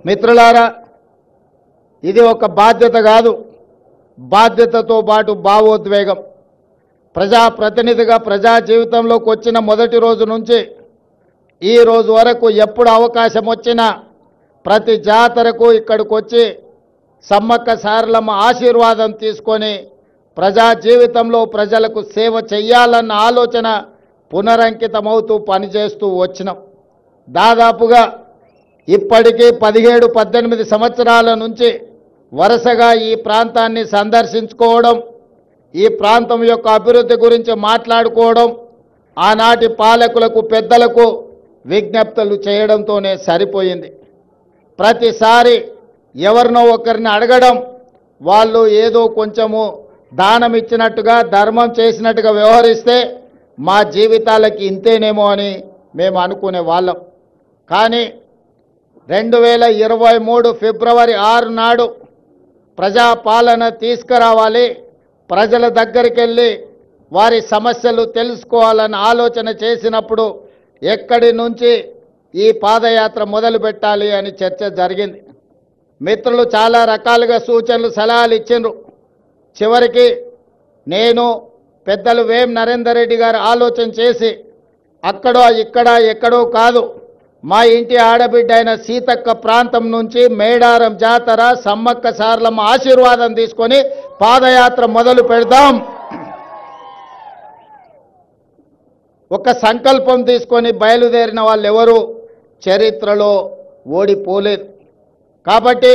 మిత్రులారా, ఇది ఒక బాధ్యత కాదు, బాధ్యతతో పాటు భావోద్వేగం. ప్రజాప్రతినిధిగా ప్రజా జీవితంలోకి వచ్చిన మొదటి రోజు నుంచి ఈ రోజు వరకు ఎప్పుడు అవకాశం వచ్చినా ప్రతి జాతరకు ఇక్కడికి వచ్చి సమ్మక్క సారలమ్మ ఆశీర్వాదం తీసుకొని ప్రజా జీవితంలో ప్రజలకు సేవ చేయాలన్న ఆలోచన పునరంకితమవుతూ పనిచేస్తూ వచ్చినాం. దాదాపుగా ఇప్పటికీ 17-18 సంవత్సరాల నుంచి వరుసగా ఈ ప్రాంతాన్ని సందర్శించుకోవడం, ఈ ప్రాంతం యొక్క అభివృద్ధి గురించి మాట్లాడుకోవడం, ఆనాటి పాలకులకు పెద్దలకు విజ్ఞప్తులు చేయడంతోనే సరిపోయింది. ప్రతిసారి ఎవరినో ఒకరిని అడగడం, వాళ్ళు ఏదో కొంచెము దానం ఇచ్చినట్టుగా ధర్మం చేసినట్టుగా వ్యవహరిస్తే మా జీవితాలకి ఇంతేనేమో అని మేము అనుకునే వాళ్ళం. కానీ 2023 ఫిబ్రవరి 6 నాడు ప్రజాపాలన తీసుకురావాలి, ప్రజల దగ్గరికి వెళ్ళి వారి సమస్యలు తెలుసుకోవాలని ఆలోచన చేసినప్పుడు ఎక్కడి నుంచి ఈ పాదయాత్ర మొదలు పెట్టాలి అని చర్చ జరిగింది. మిత్రులు చాలా రకాలుగా సూచనలు సలహాలు ఇచ్చిండ్రు. చివరికి నేను పెద్దలు వేం నరేందర్ రెడ్డి గారు ఆలోచన చేసి అక్కడో ఇక్కడ ఎక్కడో కాదు, మా ఇంటి ఆడబిడ్డ అయిన సీతక్క ప్రాంతం నుంచి మేడారం జాతర సమ్మక్క సారలమ్మ ఆశీర్వాదం తీసుకొని పాదయాత్ర మొదలు పెడదాం. ఒక సంకల్పం తీసుకొని బయలుదేరిన వాళ్ళు ఎవరు చరిత్రలో ఓడిపోలేదు. కాబట్టి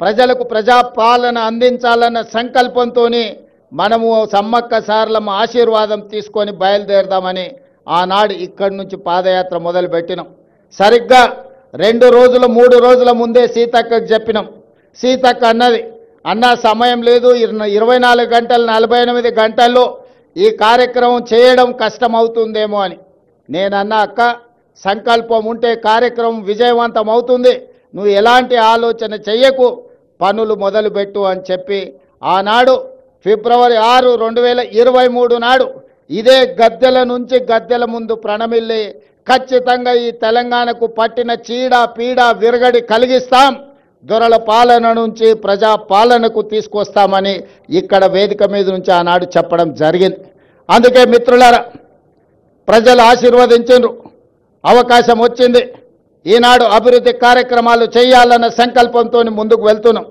ప్రజలకు ప్రజాపాలన అందించాలన్న సంకల్పంతో మనము సమ్మక్క సారలమ్మ ఆశీర్వాదం తీసుకొని బయలుదేరదామని ఆనాడు ఇక్కడి నుంచి పాదయాత్ర మొదలుపెట్టినాం. సరిగ్గా 2 రోజులు 3 రోజుల ముందే సీతక్కకు చెప్పినాం. సీతక్క అన్నది, అన్న సమయం లేదు, 24 గంటలు 48 గంటల్లో ఈ కార్యక్రమం చేయడం కష్టమవుతుందేమో అని. నేనన్నా, అక్క సంకల్పం ఉంటే కార్యక్రమం విజయవంతం అవుతుంది, నువ్వు ఎలాంటి ఆలోచన చెయ్యకు, పనులు మొదలుపెట్టు అని చెప్పి ఆనాడు ఫిబ్రవరి 6, 2023 నాడు ఇదే గద్దెల నుంచి గద్దెల ముందు ప్రణమిల్లి ఖచ్చితంగా ఈ తెలంగాణకు పట్టిన చీడ పీడ విరగడి కలిగిస్తాం, దొరల పాలన నుంచి ప్రజా పాలనకు తీసుకొస్తామని ఇక్కడ వేదిక మీద నుంచి ఆనాడు చెప్పడం జరిగింది. అందుకే మిత్రులారా, ప్రజలు ఆశీర్వదించారు, అవకాశం వచ్చింది. ఈనాడు అభివృద్ధి కార్యక్రమాలు చేయాలన్న సంకల్పంతో ముందుకు వెళ్తున్నాం.